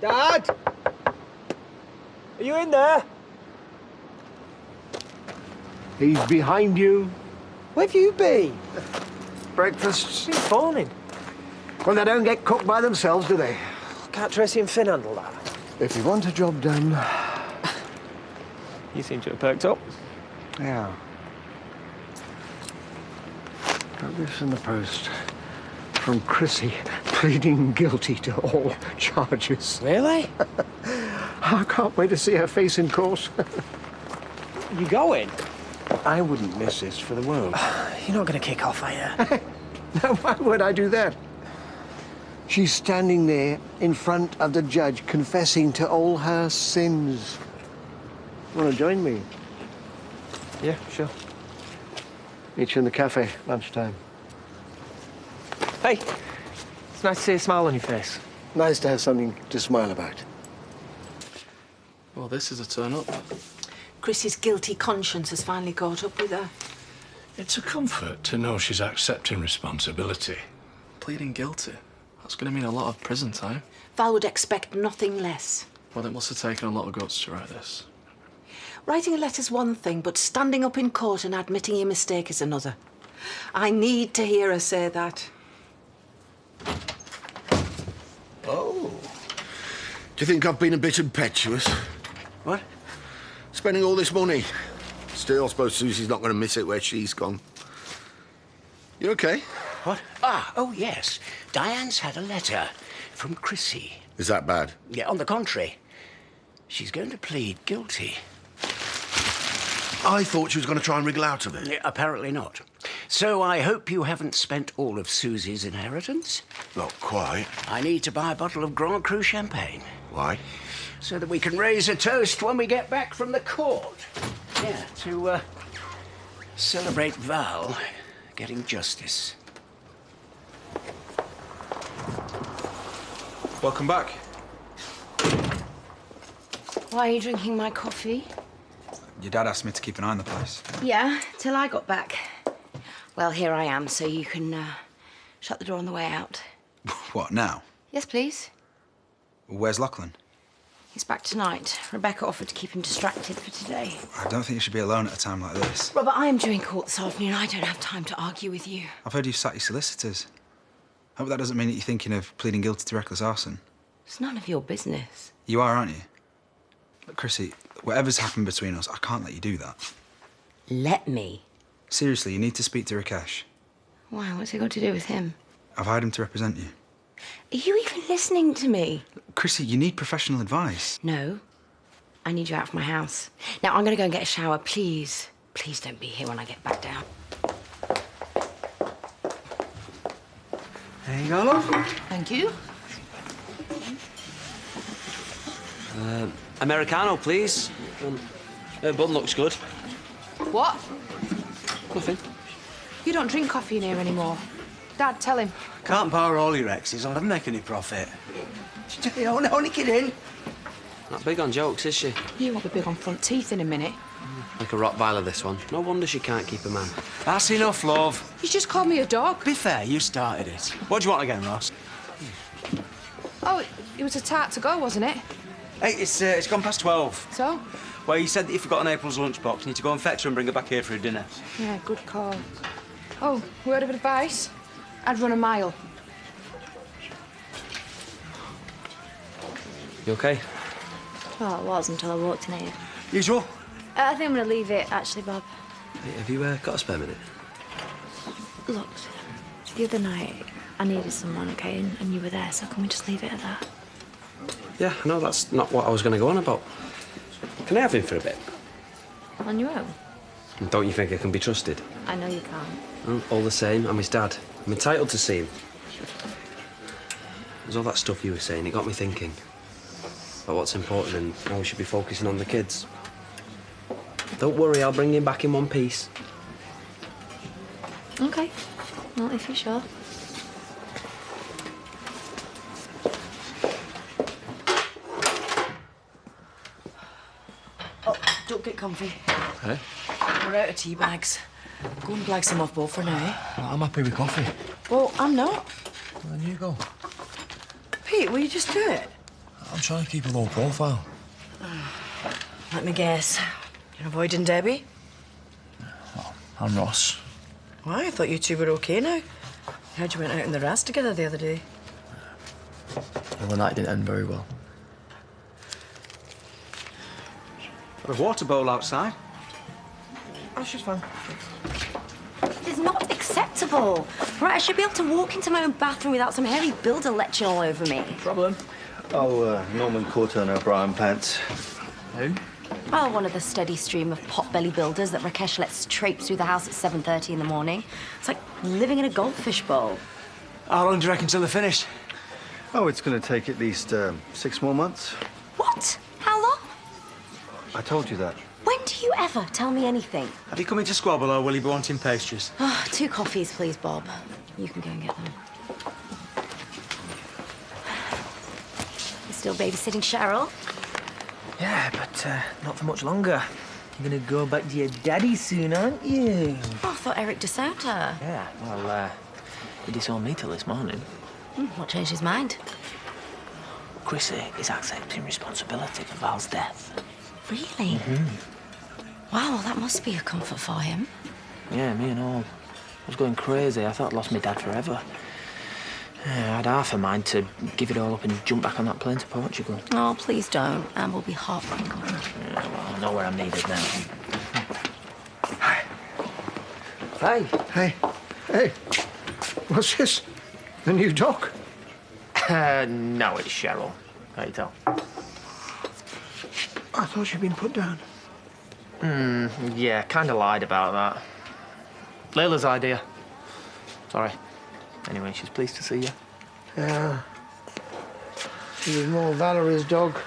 Dad? Are you in there? He's behind you. Where have you been? Breakfast. Been phoning. Well, they don't get cooked by themselves, do they? Can't Tracy and Finn handle that? If you want a job done... You seem to have perked up. Yeah. Got this in the post. From Chrissy, pleading guilty to all charges. Really? I can't wait to see her face in court. You going? I wouldn't miss this for the world. You're not going to kick off, are you? Now, why would I do that? She's standing there in front of the judge, confessing to all her sins. Want to join me? Yeah, sure. Meet you in the cafe, lunchtime. Hey, it's nice to see a smile on your face. Nice to have something to smile about. Well, this is a turn-up. Chrissy's guilty conscience has finally caught up with her. It's a comfort to know she's accepting responsibility. Pleading guilty. That's going to mean a lot of prison time. Val would expect nothing less. Well, it must have taken a lot of guts to write this. Writing a letter's one thing, but standing up in court and admitting your mistake is another. I need to hear her say that. Oh. Do you think I've been a bit impetuous? What? Spending all this money. Still, I suppose Susie's not going to miss it where she's gone. You okay? What? Oh, yes. Diane's had a letter from Chrissy. Is that bad? Yeah, on the contrary. She's going to plead guilty. I thought she was going to try and wriggle out of it. Yeah, apparently not. So I hope you haven't spent all of Susie's inheritance. Not quite. I need to buy a bottle of Grand Cru champagne. Why? So that we can raise a toast when we get back from the court. Yeah, to celebrate Val getting justice. Welcome back. Why are you drinking my coffee? Your dad asked me to keep an eye on the place. Yeah, till I got back. Well, here I am, so you can shut the door on the way out. What, now? Yes, please. Where's Lachlan? He's back tonight. Rebecca offered to keep him distracted for today. I don't think you should be alone at a time like this. Robert, I am due in court this afternoon. I don't have time to argue with you. I've heard you've sat your solicitors. Hope that doesn't mean that you're thinking of pleading guilty to reckless arson. It's none of your business. You are, aren't you? Look, Chrissy, whatever's happened between us, I can't let you do that. Let me? Seriously, you need to speak to Rakesh. Why? What's it got to do with him? I've hired him to represent you. Are you even listening to me? Chrissy, you need professional advice. No. I need you out of my house. Now, I'm going to go and get a shower, please. Please don't be here when I get back down. There you go, love. Thank you. Americano, please. Bun looks good. What? Nothing. You don't drink coffee in here anymore. Dad, tell him. Can't borrow all your exes. I'll never make any profit. Only kidding. Not big on jokes, is she? You will be big on front teeth in a minute. Like a Rottweiler, this one. No wonder she can't keep a man. That's enough, love. You just called me a dog. Be fair, you started it. What do you want again, Ross? Oh, it was a tart to go, wasn't it? Hey, it's gone past 12. So? Well, you said that you forgot an April's lunchbox. You need to go and fetch her and bring her back here for a dinner. Yeah, good call. Oh, word of advice? I'd run a mile. You okay? Well, it was until I walked in here. Usual? I think I'm going to leave it, actually, Bob. Hey, have you got a spare minute? Look, the other night, I needed someone, okay, and you were there, so can we just leave it at that? Yeah, no, that's not what I was going to go on about. Can I have him for a bit? On your own? And don't you think I can be trusted? I know you can't. All the same, I'm his dad. I'm entitled to see him. There's all that stuff you were saying. It got me thinking about what's important and how we should be focusing on the kids. Don't worry, I'll bring him back in one piece. Okay. Well, if you're sure. Oh, don't get comfy. Hey? We're out of tea bags. Go and blag some off both for now. I'm happy with coffee. Well, I'm not. Well, then you go. Pete, will you just do it? I'm trying to keep a low profile. Let me guess. You're avoiding Debbie? Oh, and Ross. Why? I thought you two were okay now. I heard you went out in the Raz together the other day. Well, the night didn't end very well. Got a water bowl outside. Oh, she's fine. It's not acceptable. Right, I should be able to walk into my own bathroom without some hairy builder lecturing all over me. Problem? Oh, Norman caught her in her Brian pants. Who? Oh, one of the steady stream of pot-belly builders that Rakesh lets traipse through the house at 7:30 in the morning. It's like living in a goldfish bowl. How long do you reckon till they're finished? Oh, it's going to take at least 6 more months. What? How long? I told you that. When do you ever tell me anything? Have you come in to squabble or will you be wanting pastries? Oh, 2 coffees, please, Bob. You can go and get them. You still babysitting Cheryl? Yeah, but not for much longer. You're gonna go back to your daddy soon, aren't you? Oh, I thought Eric disowned her. Yeah, well, he disowned me till this morning. What changed his mind? Chrissy is accepting responsibility for Val's death. Really? Wow, well, that must be a comfort for him. Yeah, me and all. I was going crazy. I thought I'd lost my dad forever. Yeah, I had half a mind to give it all up and jump back on that plane to Portugal. Oh, please don't. Anne will be heartbroken. Yeah, well, I know where I'm needed now. Hi. Hey. Hey. Hey. What's this? The new doc? No, it's Cheryl. Can't you tell? I thought she'd been put down. Yeah, kind of lied about that. Layla's idea. Sorry. Anyway, she's pleased to see you. Yeah. She was more Valerie's dog.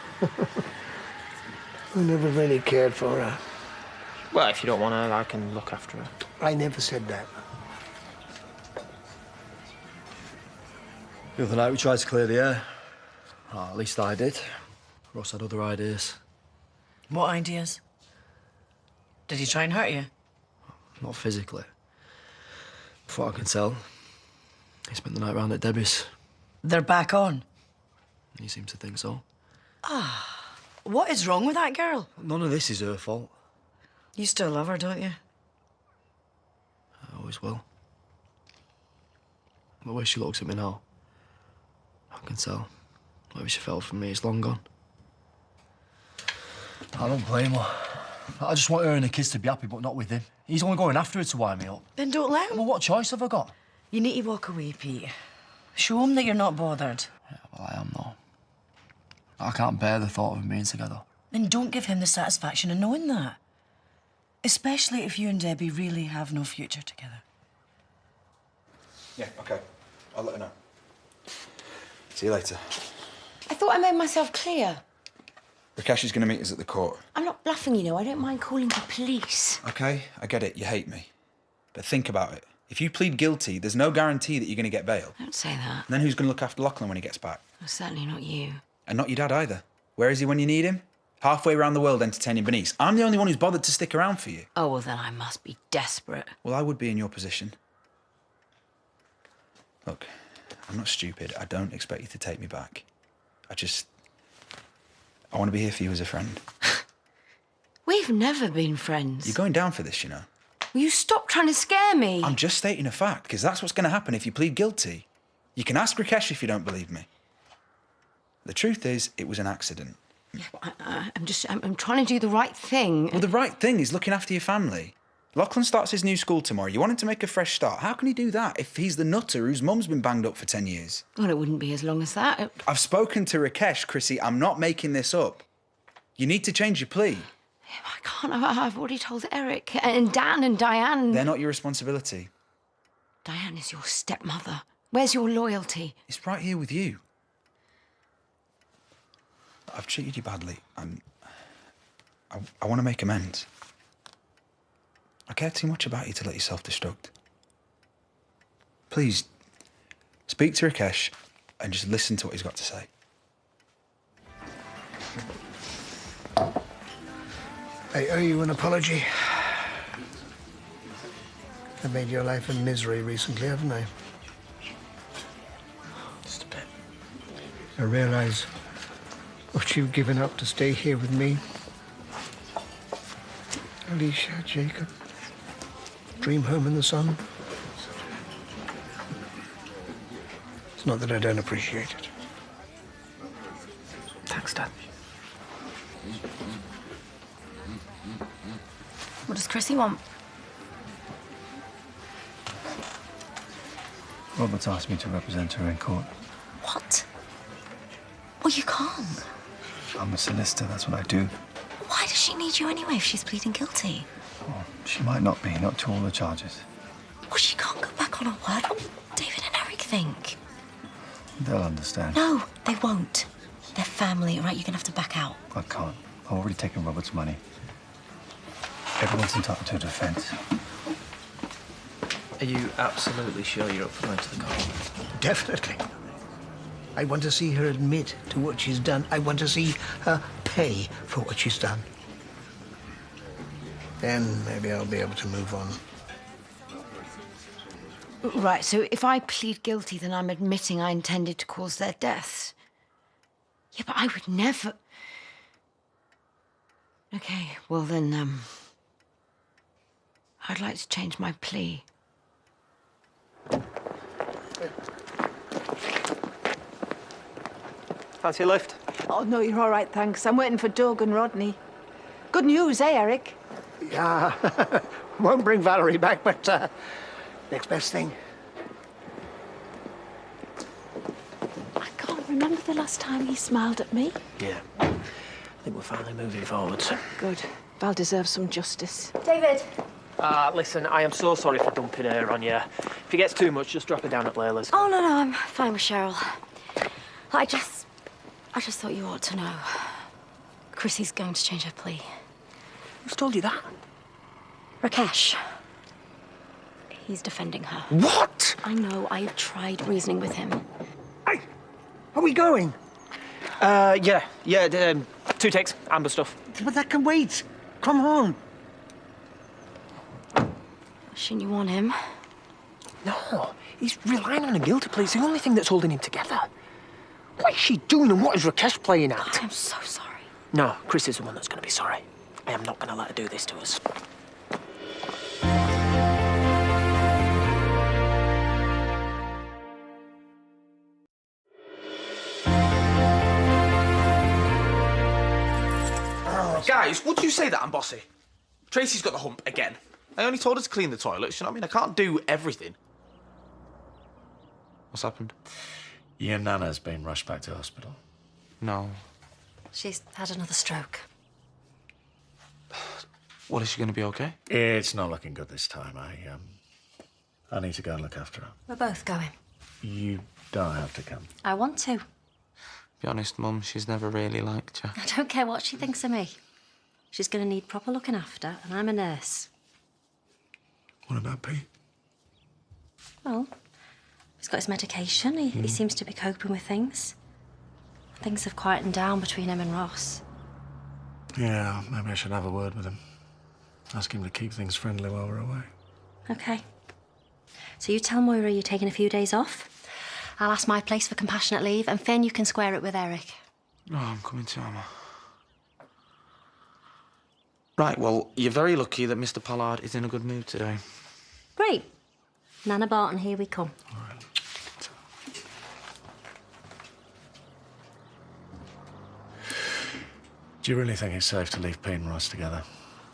Who never really cared for her. Well, if you don't want her, I can look after her. I never said that. The other night we tried to clear the air. Oh, at least I did. Ross had other ideas. What ideas? Did he try and hurt you? Not physically. From what I can tell, he spent the night round at Debbie's. They're back on. He seems to think so. What is wrong with that girl? None of this is her fault. You still love her, don't you? I always will. The way she looks at me now, I can tell. Whatever she felt for me is long gone. I don't blame her. I just want her and the kids to be happy, but not with him. He's only going after her to wind me up. Then don't let him. Well, what choice have I got? You need to walk away, Pete. Show him that you're not bothered. Yeah, well, I am, though. I can't bear the thought of them being together. Then don't give him the satisfaction of knowing that. Especially if you and Debbie really have no future together. Yeah, OK. I'll let her know. See you later. I thought I made myself clear. Rakesh is going to meet us at the court. I'm not bluffing, you know. I don't mind calling the police. OK, I get it. You hate me. But think about it. If you plead guilty, there's no guarantee that you're going to get bail. Don't say that. And then who's going to look after Lachlan when he gets back? Well, certainly not you. And not your dad either. Where is he when you need him? Halfway around the world entertaining Bernice. I'm the only one who's bothered to stick around for you. Oh, well, then I must be desperate. Well, I would be in your position. Look, I'm not stupid. I don't expect you to take me back. I want to be here for you as a friend. We've never been friends. You're going down for this, you know. Will you stop trying to scare me? I'm just stating a fact, because that's what's going to happen if you plead guilty. You can ask Rakesh if you don't believe me. The truth is, it was an accident. Yeah, but I'm trying to do the right thing. Well, the right thing is looking after your family. Lachlan starts his new school tomorrow. You want him to make a fresh start. How can he do that if he's the nutter whose mum's been banged up for 10 years? Well, it wouldn't be as long as that. I've spoken to Rakesh, Chrissy. I'm not making this up. You need to change your plea. I can't. I've already told Eric and Dan and Diane. They're not your responsibility. Diane is your stepmother. Where's your loyalty? It's right here with you. I've treated you badly. I want to make amends. I care too much about you to let you self-destruct. Please, speak to Rakesh and just listen to what he's got to say. I owe you an apology. I've made your life a misery recently, haven't I? Just a bit. I realise what you've given up to stay here with me. Alicia, Jacob, dream home in the sun. It's not that I don't appreciate it. Thanks, Dad. What does Chrissy want? Robert's asked me to represent her in court. What? Well, you can't. I'm a solicitor, that's what I do. Why does she need you anyway if she's pleading guilty? Well, she might not be, not to all the charges. Well, she can't go back on her word. What will David and Eric think? They'll understand. No, they won't. They're family, right? You're gonna have to back out. I can't. I've already taken Robert's money. Everyone's entitled to a defence. Are you absolutely sure you're up for going to the court? Definitely. I want to see her admit to what she's done. I want to see her pay for what she's done. Then maybe I'll be able to move on. Right, so if I plead guilty, then I'm admitting I intended to cause their deaths. Yeah, but I would never... Okay, well then, I'd like to change my plea. Fancy a lift? Oh, no, you're all right, thanks. I'm waiting for Doug and Rodney. Good news, eh, Eric? Yeah, won't bring Valerie back, but next best thing. I can't remember the last time he smiled at me. Yeah. I think we're finally moving forwards. Good. Val deserves some justice. David! Listen, I am so sorry for dumping her on you. If it gets too much, just drop her down at Layla's. Oh, no, I'm fine with Cheryl. I just thought you ought to know. Chrissy's going to change her plea. Who's told you that? Rakesh. He's defending her. What? I know. I have tried reasoning with him. Hey, are we going? Yeah. 2 takes, amber stuff. But that can wait. Come on. Shouldn't you want him? No, he's relying on a guilty plea. It's the only thing that's holding him together. What is she doing and what is Rakesh playing at? God, I'm so sorry. No, Chris is the one that's going to be sorry. I am not going to let her do this to us. Guys, would you say that I'm bossy? Tracy's got the hump again. I only told her to clean the toilets, you know what I mean? I can't do everything. What's happened? Your Nana's been rushed back to hospital. No. She's had another stroke. What, is she going to be okay? It's not looking good this time. I need to go and look after her. We're both going. You don't have to come. I want to. Be honest, Mum, she's never really liked you. I don't care what she thinks of me. She's going to need proper looking after, and I'm a nurse. What about Pete? Well, he's got his medication. He seems to be coping with things. Things have quietened down between him and Ross. Yeah, maybe I should have a word with him. Ask him to keep things friendly while we're away. OK. So you tell Moira you're taking a few days off. I'll ask my place for compassionate leave, and Finn, you can square it with Eric. No, I'm coming to Emma. Right, well, you're very lucky that Mr. Pollard is in a good mood today. Great. Nana Barton, here we come. All right. Do you really think it's safe to leave Pete and Ross together?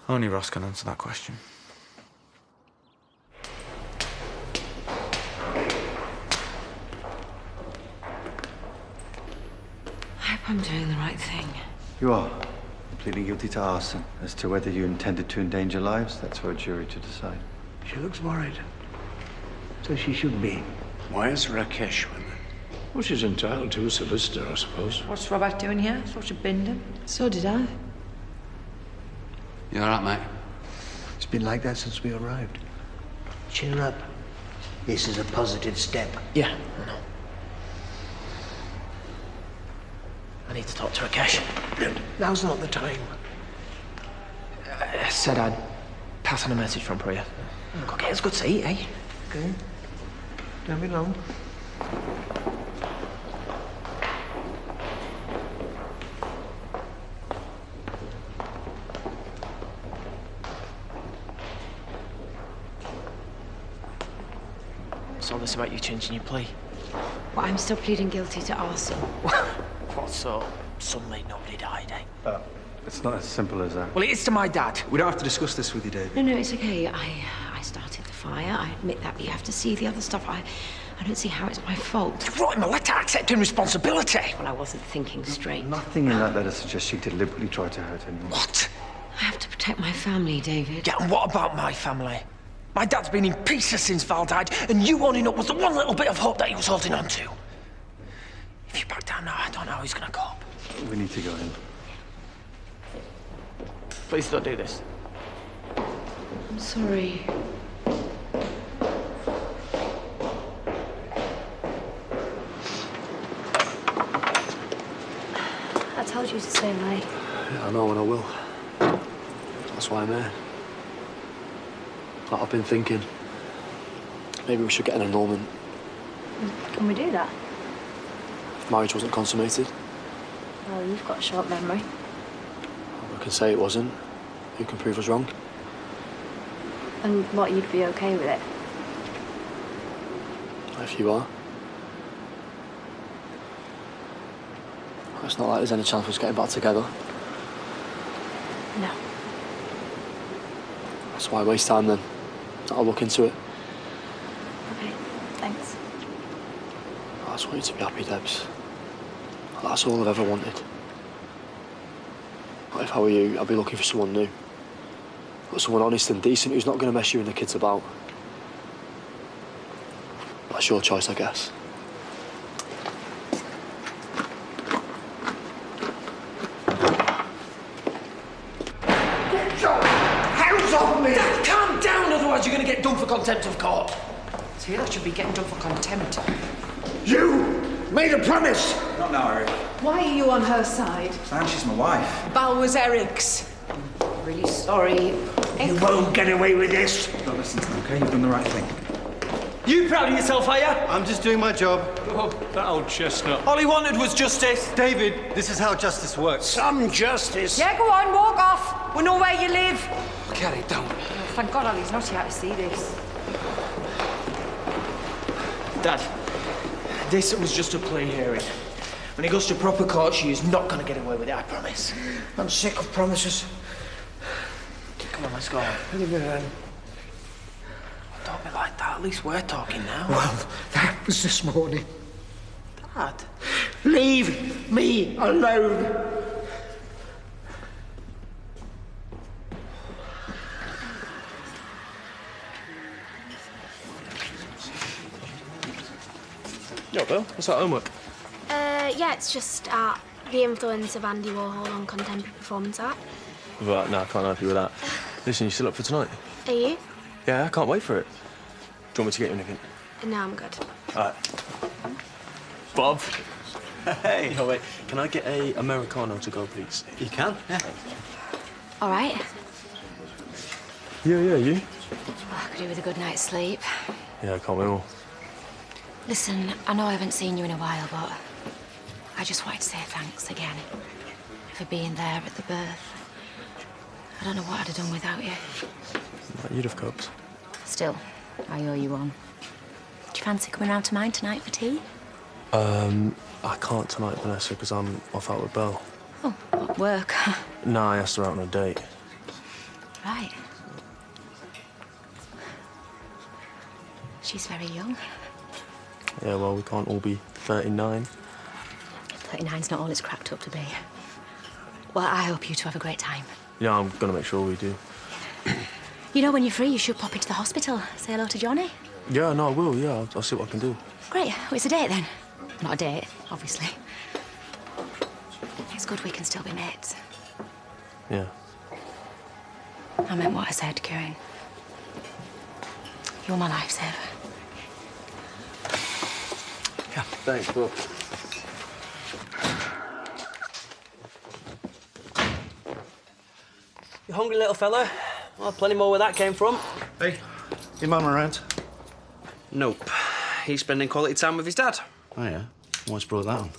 Only Ross can answer that question. I hope I'm doing the right thing. You are. Pleading guilty to arson. As to whether you intended to endanger lives, that's for a jury to decide. She looks worried. So she should be. Why is Rakesh with her? Well, she's entitled to a solicitor, I suppose. What's Robert doing here? Thought you'd binned him. So did I. You all right, mate? It's been like that since we arrived. Cheer up. This is a positive step. Yeah, I know. I need to talk to Rakesh. Now's not the time. I said I'd pass on a message from Priya. Go get us good to eat, eh? Okay. Don't be long. What's all this about you changing your plea? Well, I'm still pleading guilty to arson. What, so suddenly nobody died, eh? It's not as simple as that. Well, it is to my dad. We don't have to discuss this with you, David. No, it's okay. I started the fire. I admit that, but you have to see the other stuff. I don't see how it's my fault. You wrote him a letter accepting responsibility. Well, I wasn't thinking straight. Nothing in that letter suggests you deliberately tried to hurt anyone. What? I have to protect my family, David. Yeah, and what about my family? My dad's been in pieces since Val died, and you owning up was the one little bit of hope that he was holding on to. If you back down now, I don't know how he's gonna cope. We need to go in. Please don't do this. I'm sorry. I told you to stay away. Yeah, I know, and I will. That's why I'm here. Like, I've been thinking, maybe we should get an annulment. Can we do that? If marriage wasn't consummated, Well, you've got a short memory. I can say it wasn't. Who can prove us wrong? And what, you'd be okay with it? If you are. It's not like there's any chance of us getting back together. No. That's why waste time then. I'll look into it. Okay, thanks. I just want you to be happy, Debs. That's all I've ever wanted. But if I were you, I'd be looking for someone new. But someone honest and decent who's not going to mess you and the kids about. That's your choice, I guess. Hands off me! Dad, calm down, otherwise you're going to get done for contempt of court. See, that should be getting done for contempt. You made a promise! Not now, Eric. Why are you on her side? And she's my wife. Val was Eric's. Really sorry. You won't get away with this. Don't listen to me, okay? You've done the right thing. You proud of yourself, are you? I'm just doing my job. Oh, that old chestnut. All he wanted was justice. David, this is how justice works. Some justice. Yeah, go on, walk off. We know where you live. Kelly, don't. Oh, thank God Ali's not here to see this. Dad, this was just a plea hearing. When he goes to proper court, she is not going to get away with it, I promise. I'm sick of promises. Come on, let's go. Leave me then. Don't be like that. At least we're talking now. Well, that was this morning. Dad. Leave me alone. Yo, Bill, what's that homework? Yeah, it's just the influence of Andy Warhol on contemporary performance art. Right, no, I can't help you with that. Listen, you still up for tonight? Are you? Yeah, I can't wait for it. Do you want me to get you anything? No, I'm good. All right. Bob. Hey. Yo, wait, can I get a Americano to go, please? You can, yeah. All right. Yeah, you? Oh, I could do with a good night's sleep. Yeah, I can't wait more. Listen, I know I haven't seen you in a while, but I just wanted to say thanks again for being there at the birth. I don't know what I'd have done without you. You'd have coped. Still, I owe you one. Do you fancy coming round to mine tonight for tea? I can't tonight, Vanessa, because I'm off out with Belle. Oh, what, work? No, I asked her out on a date. Right. She's very young. Yeah, well, we can't all be 39. 39's not all it's cracked up to be. Well, I hope you two have a great time. Yeah, I'm gonna make sure we do. You know, when you're free, you should pop into the hospital. Say hello to Johnny. Yeah, no, I will, yeah. I'll see what I can do. Great. Well, it's a date, then. Not a date, obviously. It's good we can still be mates. Yeah. I meant what I said, Kieran. You're my lifesaver. Yeah, thanks, Bob. You hungry, little fella? Well, plenty more where that came from. Hey, your mum around? Nope. He's spending quality time with his dad. Oh, yeah? What's brought that on?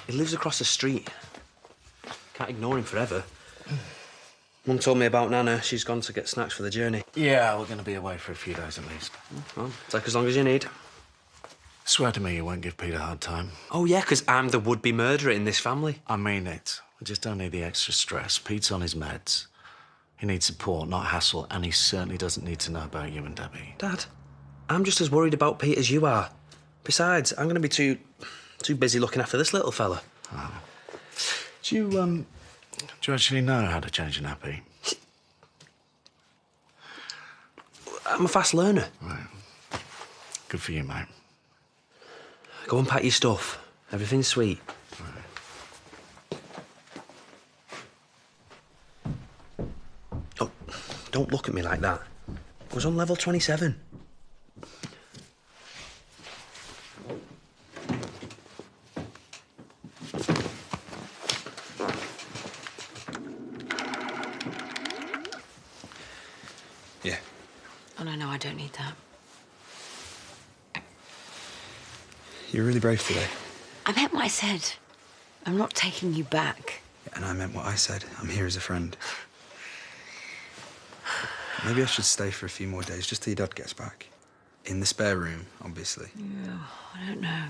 He lives across the street. Can't ignore him forever. Mum told me about Nana. She's gone to get snacks for the journey. Yeah, we're going to be away for a few days at least. Well, take as long as you need. Swear to me you won't give Pete a hard time. Oh, yeah, because I'm the would-be murderer in this family. I mean it. We just don't need the extra stress. Pete's on his meds. He needs support, not hassle, and he certainly doesn't need to know about you and Debbie. Dad, I'm just as worried about Pete as you are. Besides, I'm going to be too busy looking after this little fella. Oh. Do you actually know how to change a nappy? I'm a fast learner. Right. Good for you, mate. Go and pack your stuff. Everything's sweet. Oh, don't look at me like that. I was on level 27. Yeah. Oh, no, I don't need that. You're really brave today. I meant what I said. I'm not taking you back. And I meant what I said. I'm here as a friend. Maybe I should stay for a few more days, just till your dad gets back. In the spare room, obviously. Yeah, I don't know.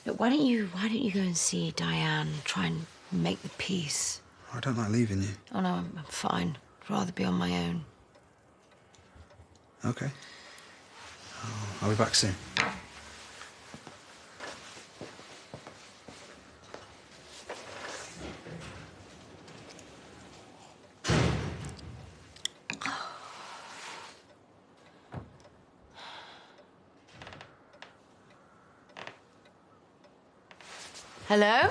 Look, why don't you go and see Diane, try and make the peace? I don't like leaving you. Oh, no, I'm fine. I'd rather be on my own. Okay. I'll be back soon. Hello?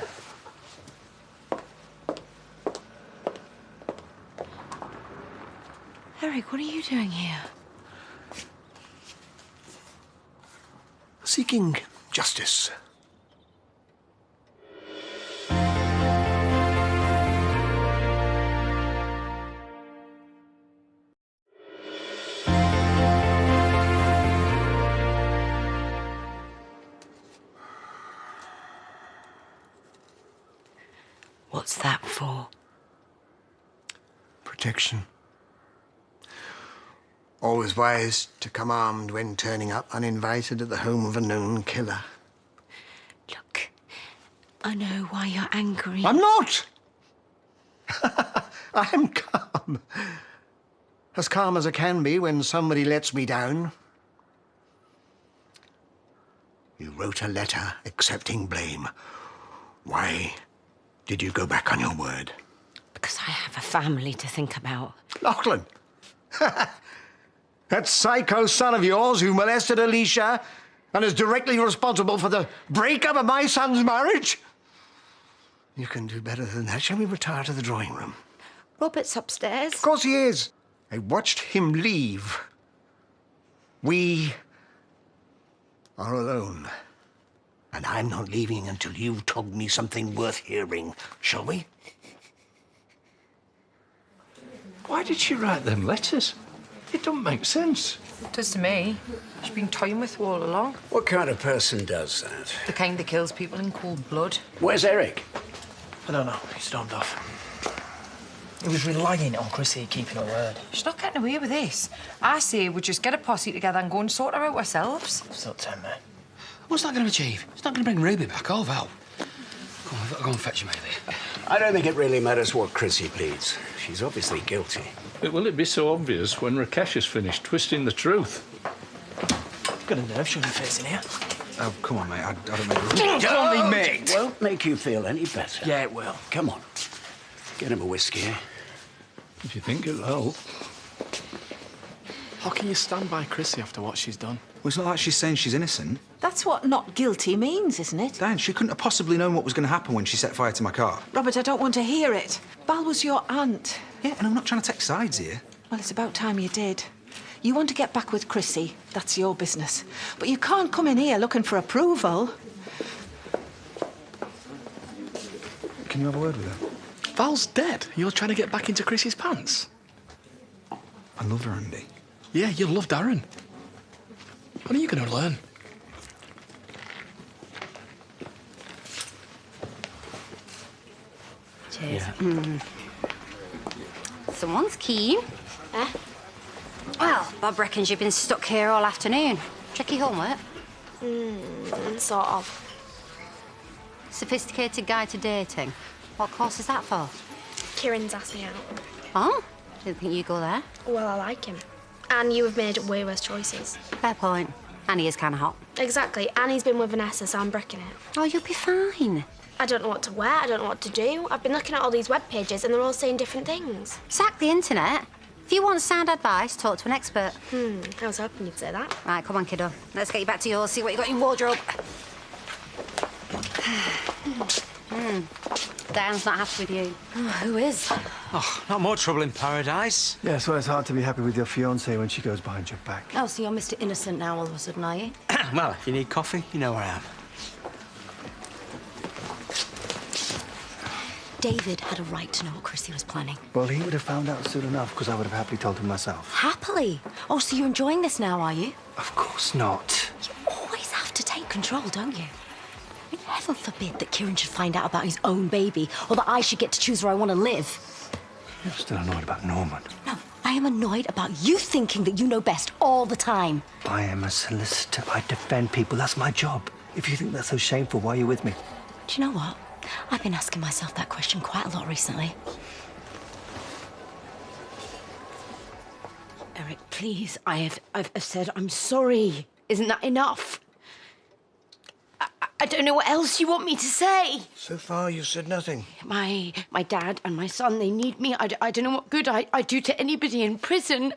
Eric, what are you doing here? Seeking justice. What's that for? Protection. Always wise to come armed when turning up uninvited at the home of a known killer. Look, I know why you're angry. I'm not! I'm calm. As calm as I can be when somebody lets me down. You wrote a letter accepting blame. Why did you go back on your word? Because I have a family to think about. Lachlan! That psycho son of yours who molested Alicia and is directly responsible for the breakup of my son's marriage? You can do better than that. Shall we retire to the drawing room? Robert's upstairs. Of course he is. I watched him leave. We are alone. And I'm not leaving until you've told me something worth hearing. Shall we? Why did she write them letters? It don't make sense. It does to me. She's been toying with you all along. What kind of person does that? The kind that kills people in cold blood. Where's Eric? I don't know. He stormed off. He was relying on Chrissy keeping her word. She's not getting away with this. I say we just get a posse together and go and sort her out ourselves. Still 10, mate. What's that going to achieve? It's not going to bring Ruby back, or Val. Come on, I've got to go and fetch him, maybe. I don't think it really matters what Chrissy pleads. She's obviously guilty. Will it be so obvious when Rakesh has finished twisting the truth? Got a nerve showing your face in here. Oh, come on, mate. I don't make Don't me, mate. Won't make you feel any better. Yeah, it will. Come on. Get him a whiskey, eh? If you think it'll help. How can you stand by Chrissy after what she's done? Well, it's not like she's saying she's innocent. That's what not guilty means, isn't it? Dan, she couldn't have possibly known what was going to happen when she set fire to my car. Robert, I don't want to hear it. Val was your aunt. Yeah, and I'm not trying to take sides here. Well, it's about time you did. You want to get back with Chrissy, that's your business. But you can't come in here looking for approval. Can you have a word with her? Val's dead. You're trying to get back into Chrissy's pants. I love her, Andy. Yeah, you love Darren. When are you going to learn? Cheers. Yeah. Someone's keen. Well, Bob reckons you've been stuck here all afternoon. Check your homework. Sort of. Sophisticated guide to dating. What course is that for? Kieran's asked me out. Oh? Didn't think you'd go there. Well, I like him. And you have made way worse choices. Fair point. And he is kind of hot. Exactly. And he's been with Vanessa, so I'm bricking it. Oh, you'll be fine. I don't know what to wear. I don't know what to do. I've been looking at all these web pages and they're all saying different things. Sack the internet. If you want sound advice, talk to an expert. I was hoping you'd say that. Right, come on, kiddo. Let's get you back to yours, see what you got in your wardrobe. Diane's not happy with you. Oh, who is? Oh, not more trouble in paradise. Yeah, so it's hard to be happy with your fiancée when she goes behind your back. Oh, so you're Mr. Innocent now all of a sudden, are you? Well, if you need coffee, you know where I am. David had a right to know what Chrissy was planning. Well, he would have found out soon enough, because I would have happily told him myself. Happily? Oh, so you're enjoying this now, are you? Of course not. You always have to take control, don't you? I mean, heaven forbid that Kieran should find out about his own baby, or that I should get to choose where I want to live. You're still annoyed about Norman. No, I am annoyed about you thinking that you know best all the time. I am a solicitor. I defend people. That's my job. If you think that's so shameful, why are you with me? Do you know what? I've been asking myself that question quite a lot recently. Eric, please, I've said I'm sorry. Isn't that enough? I don't know what else you want me to say. So far, you've said nothing. My dad and my son, they need me. I don't know what good I do to anybody in prison.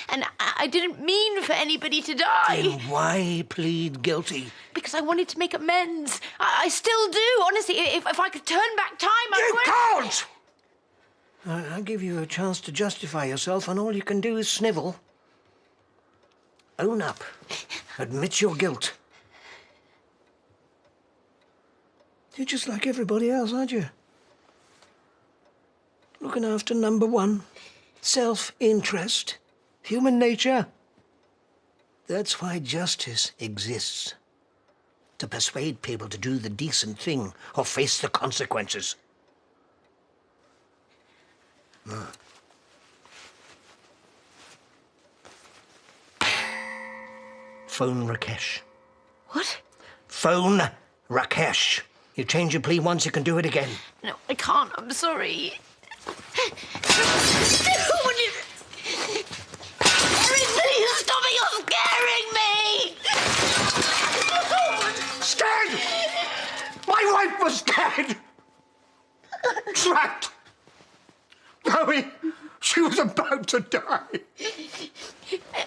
And I didn't mean for anybody to die. Then why plead guilty? Because I wanted to make amends. I still do, honestly. If I could turn back time, I would. You can't! I'll give you a chance to justify yourself, and all you can do is snivel. Own up. Admit your guilt. You're just like everybody else, aren't you? Looking after number one. Self-interest. Human nature. That's why justice exists. To persuade people to do the decent thing or face the consequences. No. Phone Rakesh. What? Phone Rakesh. You change your plea once, you can do it again. No, I can't. I'm sorry. Everything is stopping you scaring me! Scared? My wife was scared! Trapped! Knowing she was about to die.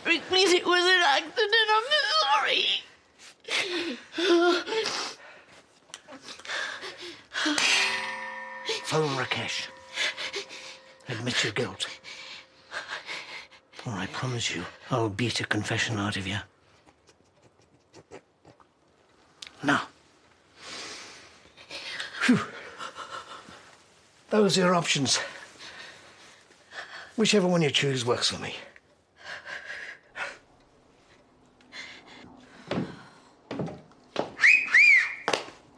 Eric, please, it was an accident. I'm sorry. Phone Rakesh. Admit your guilt. Or I promise you, I'll beat a confession out of you. Now. Whew. Those are your options. Whichever one you choose works for me.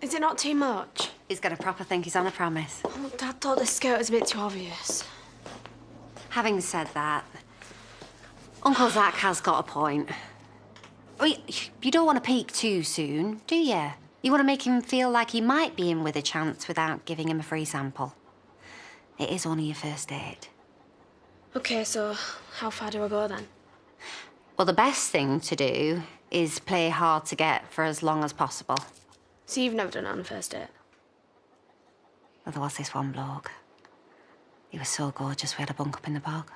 Is it not too much? He's gonna proper think he's on a promise. Oh, Dad thought the skirt was a bit too obvious. Having said that, Uncle Zach has got a point. Well, you don't want to peak too soon, do you? You want to make him feel like he might be in with a chance without giving him a free sample. It is only your first date. OK, so how far do I go then? Well, the best thing to do is play hard to get for as long as possible. So you've never done it on a first date? Well, there was this one bloke. He was so gorgeous we had a bunk up in the bog.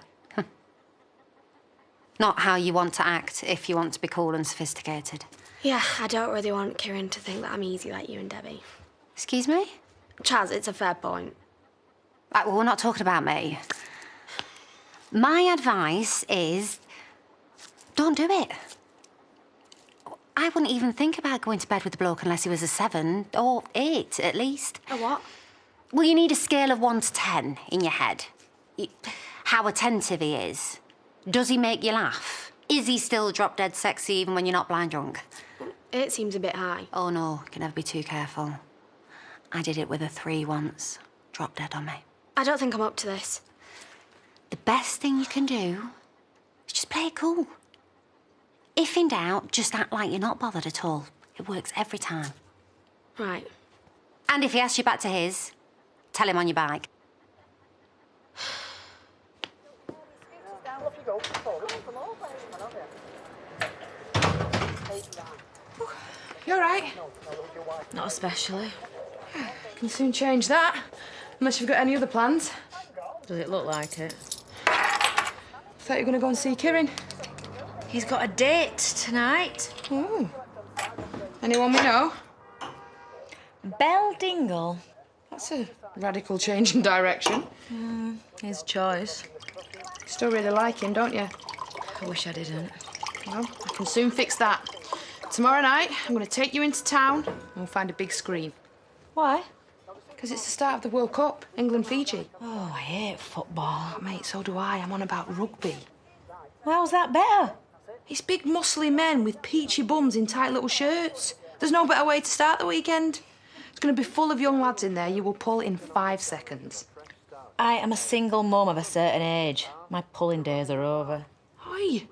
Not how you want to act if you want to be cool and sophisticated. Yeah, I don't really want Kieran to think that I'm easy like you and Debbie. Excuse me? Chaz, it's a fair point. Right, well, we're not talking about me. My advice is don't do it. I wouldn't even think about going to bed with a bloke unless he was a 7 or 8, at least. A what? Well, you need a scale of 1 to 10 in your head. How attentive he is. Does he make you laugh? Is he still drop-dead sexy even when you're not blind drunk? 8 seems a bit high. Oh, no, you can never be too careful. I did it with a 3 once. Drop dead on me. I don't think I'm up to this. The best thing you can do is just play it cool. If in doubt, just act like you're not bothered at all. It works every time. Right. And if he asks you back to his, tell him on your bike. You all right? Not especially. Can soon change that. Unless you've got any other plans. Does it look like it? Thought you were going to go and see Kieran. He's got a date tonight. Ooh. Anyone we know? Belle Dingle. That's a radical change in direction. His choice. Still really like him, don't you? I wish I didn't. Well, I can soon fix that. Tomorrow night, I'm going to take you into town and we'll find a big screen. Why? Because it's the start of the World Cup, England-Fiji. Oh, I hate football. Oh, mate, so do I. I'm on about rugby. How's that better? It's big, muscly men with peachy bums in tight little shirts. There's no better way to start the weekend. It's going to be full of young lads in there. You will pull in 5 seconds. I am a single mum of a certain age. My pulling days are over. Oi,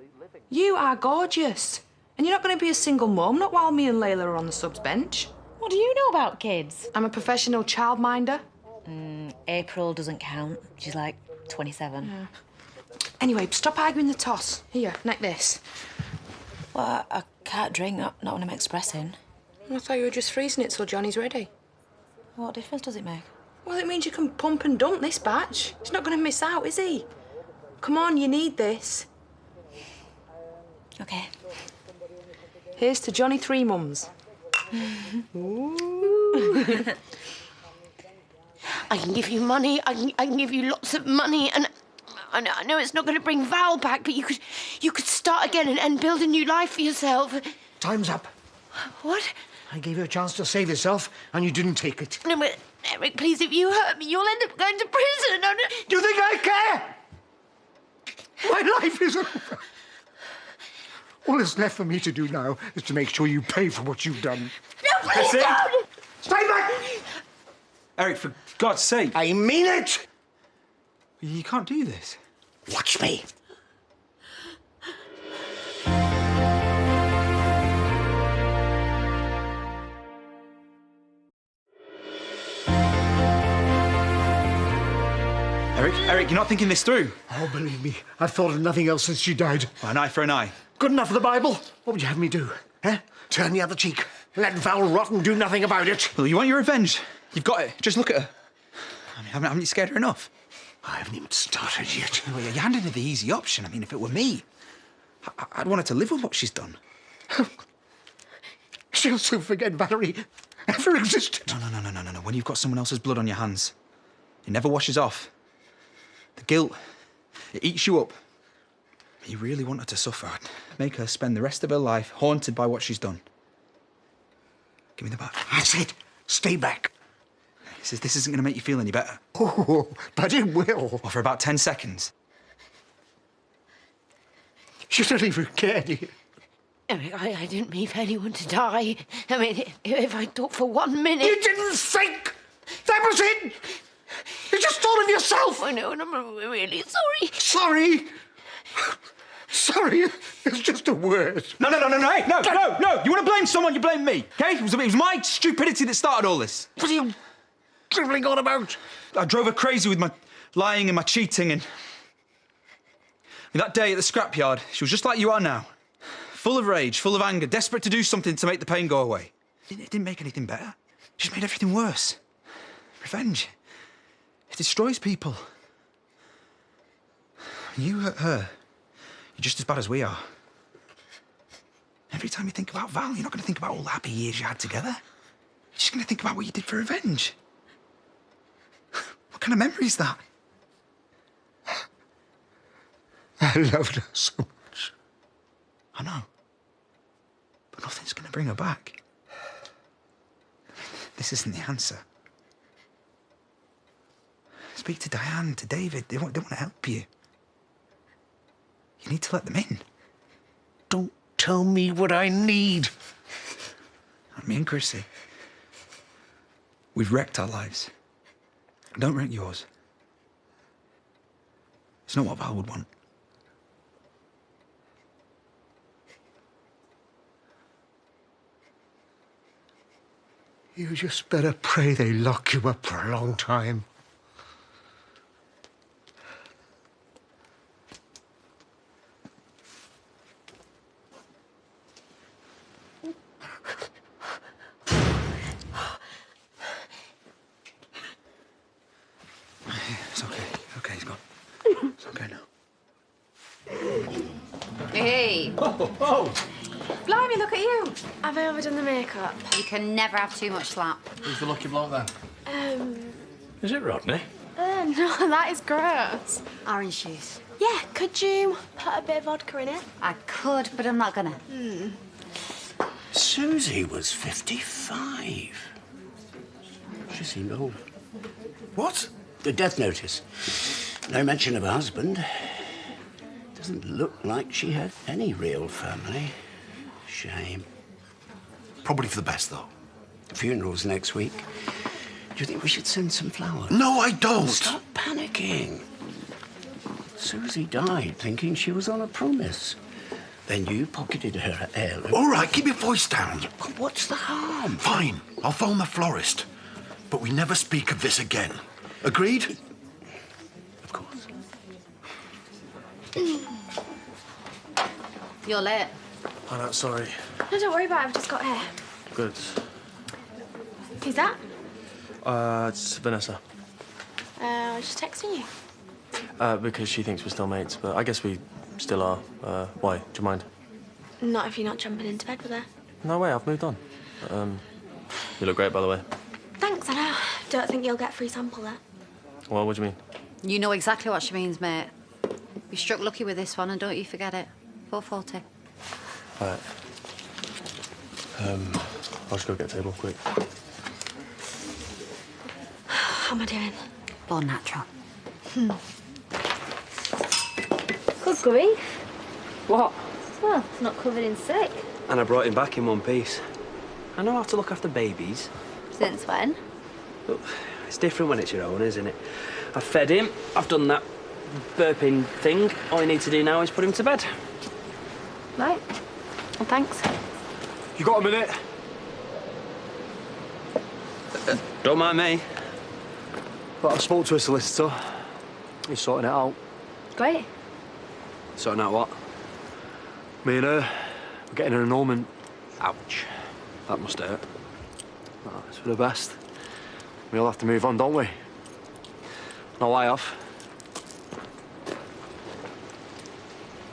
you are gorgeous. And you're not going to be a single mum, not while me and Layla are on the subs bench. What do you know about kids? I'm a professional childminder. April doesn't count. She's like 27. Yeah. Anyway, stop arguing the toss. Here, neck this. Well, I can't drink, not when I'm expressing. I thought you were just freezing it so Johnny's ready. What difference does it make? Well, it means you can pump and dump this batch. He's not going to miss out, is he? Come on, you need this. OK. Here's to Johnny Three Mums. I can give you money. I can give you lots of money, and I know it's not going to bring Val back, but you could start again and build a new life for yourself. Time's up. What? I gave you a chance to save yourself, and you didn't take it. No, but Eric, please, if you hurt me, you'll end up going to prison. Do you think I care? My life is over. All that's left for me to do now is to make sure you pay for what you've done. No, please don't! Stay back! Eric, for God's sake. I mean it! You can't do this. Watch me. Eric, you're not thinking this through. Oh, believe me, I've thought of nothing else since she died. Well, an eye for an eye. Good enough for the Bible. What would you have me do? Eh? Turn the other cheek. Let Val rot and do nothing about it. Well, you want your revenge. You've got it. Just look at her. I mean, haven't you scared her enough? I haven't even started yet. Well, you handed her the easy option. I mean, if it were me, I'd want her to live with what she's done. She'll soon forget Valerie ever existed. No. When you've got someone else's blood on your hands, it never washes off. The guilt, it eats you up. You really want her to suffer. I'd make her spend the rest of her life haunted by what she's done. Give me the bat. That's it. Stay back. He says this isn't going to make you feel any better. Oh, but it will. Well, for about 10 seconds. You don't even care, do you? Eric, I didn't mean for anyone to die. I mean, if I thought for 1 minute... You didn't think! That was it! You just thought of yourself! I know, and I'm really sorry. Sorry? Sorry? It's just a word. No. Hey, no. You want to blame someone, you blame me, OK? It was my stupidity that started all this. What are you dribbling on about? I drove her crazy with my lying and my cheating, and that day at the scrapyard, she was just like you are now. Full of rage, full of anger, desperate to do something to make the pain go away. It didn't make anything better. It just made everything worse. Revenge. It destroys people. You hurt her. You're just as bad as we are. Every time you think about Val, you're not going to think about all the happy years you had together. You're just going to think about what you did for revenge. What kind of memory is that? I loved her so much. I know. But nothing's going to bring her back. This isn't the answer. Speak to Diane, to David. They want to help you. You need to let them in. Don't tell me what I need. Me and Chrissy, we've wrecked our lives. Don't wreck yours. It's not what Val would want. You just better pray they lock you up for a long time. It's okay. Okay, he's gone. It's okay now. Hey. Oh! Blimey, look at you. Have I overdone the makeup? You can never have too much slap. Who's the lucky bloke then? Is it Rodney? No, that is gross. Orange juice. Yeah, could you put a bit of vodka in it? I could, but I'm not gonna. Susie was 55. She seemed old. What? The death notice. No mention of a husband. Doesn't look like she had any real family. Shame. Probably for the best, though. The funeral's next week. Do you think we should send some flowers? No, I don't. Stop panicking. Susie died thinking she was on a promise. Then you pocketed her heirloom. All right, keep your voice down. What's the harm? Fine, I'll phone the florist. But we never speak of this again. Agreed? Of course. You're late. Oh, no, sorry. No, don't worry about it. I've just got here. Good. Who's that? It's Vanessa. I was just texting you. Because she thinks we're still mates, but I guess we still are. Why? Do you mind? Not if you're not jumping into bed with her. No way, I've moved on. You look great, by the way. Thanks, I know. Don't think you'll get a free sample there. Well, what do you mean? You know exactly what she means, mate. You struck lucky with this one, and don't you forget it. 440. All right. I'll just go get a table, quick. How am I doing? Born natural. Good grief. What? Well, it's not covered in sick. And I brought him back in one piece. I know how to look after babies. Since when? But it's different when it's your own, isn't it? I've fed him, I've done that burping thing. All you need to do now is put him to bed. Right. Well, thanks. You got a minute? Don't mind me. But I spoke to a solicitor. He's sorting it out. Great. Sorting out what? Me and her, we're getting an annulment. Ouch. That must hurt. No, it's for the best. We all have to move on, don't we? No, I have.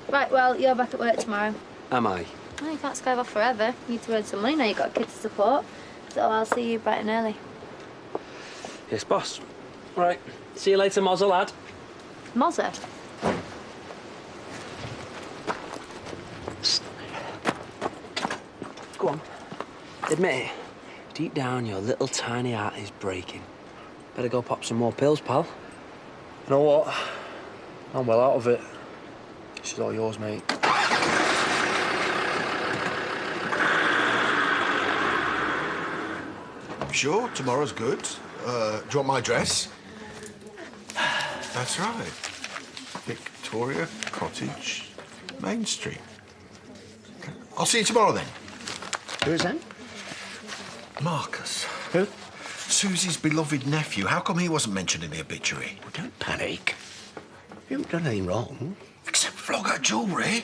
Right, well, you're back at work tomorrow. Am I? Well, you can't skive off forever. You need to earn some money now you've got a kid to support. So I'll see you bright and early. Yes, boss. Right. See you later, Mozzle lad. Mozza? Go on. Admit it. Deep down, your little tiny heart is breaking. Better go pop some more pills, pal. You know what? I'm well out of it. She's all yours, mate. Sure, tomorrow's good. Do you want my address? That's right. Victoria Cottage, Main Street. Okay. I'll see you tomorrow then. Who is that? Marcus. Who? Susie's beloved nephew. How come he wasn't mentioned in the obituary? Well, don't panic. You haven't done anything wrong. Except flog her jewellery.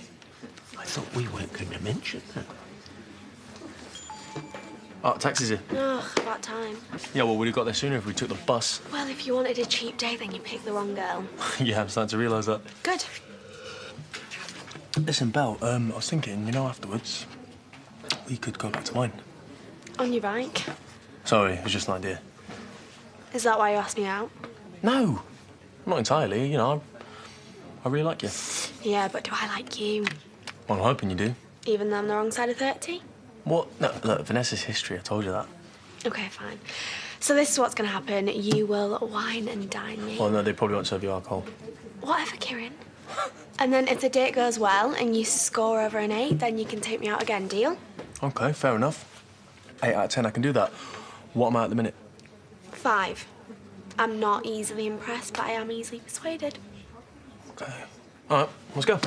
I thought we weren't going to mention that. Oh, taxi's here. Ugh, about time. Yeah, well, we'd have got there sooner if we took the bus. Well, if you wanted a cheap day, then you picked the wrong girl. Yeah, I'm starting to realise that. Good. Listen, Belle, I was thinking, you know, afterwards, we could go back to mine. On your bike. Sorry, it was just an idea. Is that why you asked me out? No, not entirely, you know, I really like you. Yeah, but do I like you? Well, I'm hoping you do. Even though I'm the wrong side of 30? What? No, look, Vanessa's history, I told you that. Okay, fine. So this is what's going to happen. You will wine and dine me. Well, no, they probably won't serve you alcohol. Whatever, Kieran. And then if the date goes well and you score over an 8, then you can take me out again, deal? Okay, fair enough. 8 out of 10, I can do that. What am I at the minute? 5. I'm not easily impressed, but I am easily persuaded. Okay. All right, let's go.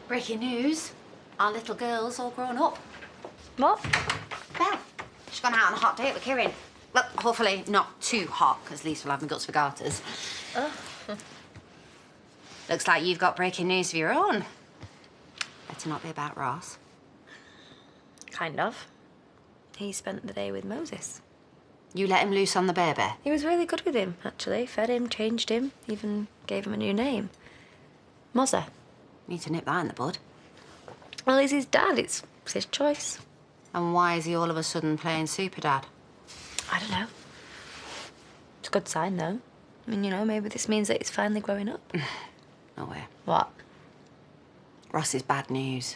Breaking news. Our little girl's all grown up. What? Belle. She's gone out on a hot date with Kieran. Well, hopefully not too hot, because Lisa will have me guts for garters. Oh. Looks like you've got breaking news of your own. Better not be about Ross. Kind of. He spent the day with Moses. You let him loose on the baby? He was really good with him, actually. Fed him, changed him, even gave him a new name. Mozza. Need to nip that in the bud. Well, he's his dad. It's his choice. And why is he all of a sudden playing super dad? I don't know. It's a good sign, though. I mean, you know, maybe this means that he's finally growing up. No way. What? Ross is bad news.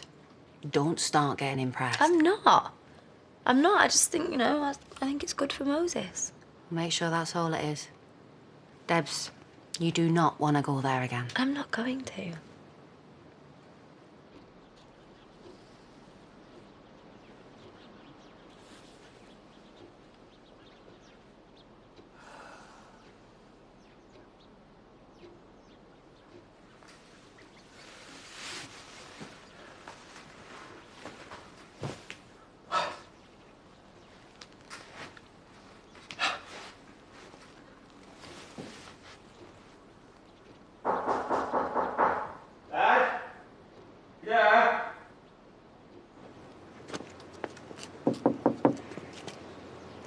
Don't start getting impressed. I'm not. I just think, you know, I think it's good for Moses. Make sure that's all it is. Debs, you do not want to go there again. I'm not going to.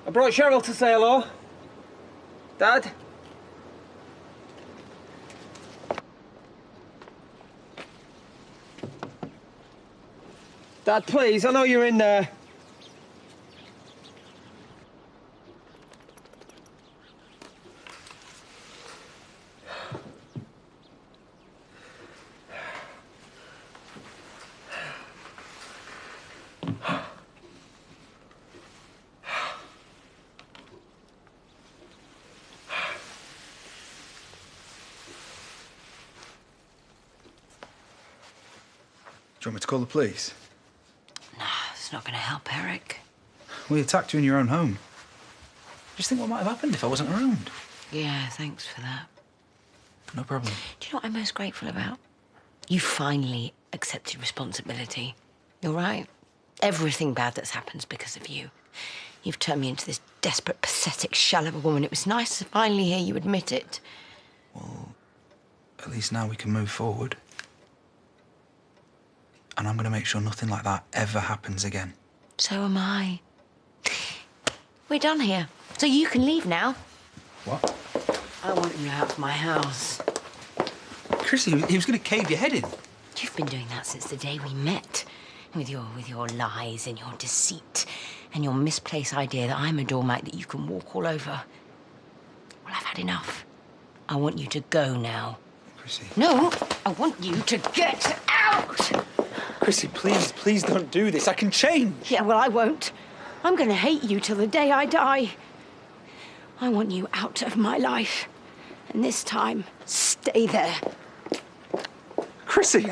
I brought Cheryl to say hello. Dad? Dad, please, I know you're in there. Do you want me to call the police? Nah, it's not going to help, Eric. Well, you attacked you in your own home. Just think what might have happened if I wasn't around. Yeah, thanks for that. No problem. Do you know what I'm most grateful about? You finally accepted responsibility. You're right. Everything bad that's happened's because of you. You've turned me into this desperate, pathetic shell of a woman. It was nice to finally hear you admit it. Well, at least now we can move forward. And I'm going to make sure nothing like that ever happens again. So am I. We're done here. So you can leave now. What? I want you out of my house. Chrissy, he was going to cave your head in. You've been doing that since the day we met. With your lies and your deceit and your misplaced idea that I'm a doormat that you can walk all over. Well, I've had enough. I want you to go now. Chrissy. No, I want you to get out! Chrissy, please don't do this. I can change. Yeah, well, I won't. I'm going to hate you till the day I die. I want you out of my life. And this time, stay there. Chrissy!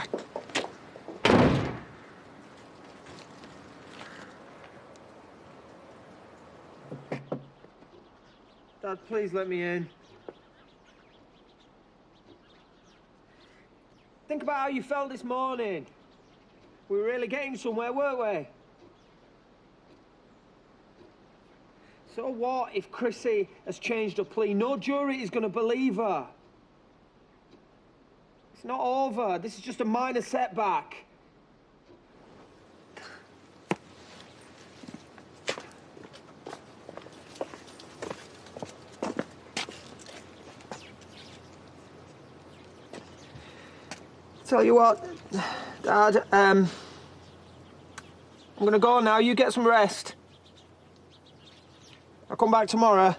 Dad, please let me in. Think about how you felt this morning. We were really getting somewhere, weren't we? So what if Chrissy has changed her plea? No jury is going to believe her. It's not over. This is just a minor setback. Tell you what, Dad, I'm gonna go now. You get some rest. I'll come back tomorrow.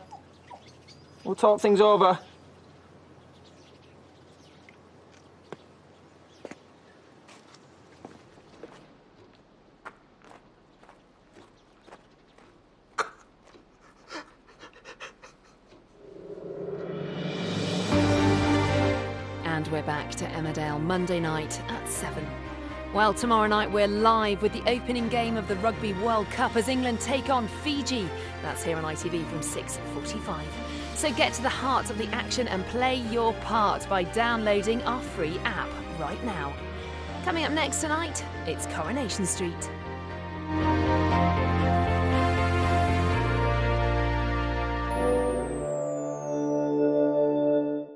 We'll talk things over. And we're back to Emmerdale Monday night at 7. Well, tomorrow night we're live with the opening game of the Rugby World Cup as England take on Fiji. That's here on ITV from 6:45. So get to the heart of the action and play your part by downloading our free app right now. Coming up next tonight, it's Coronation Street.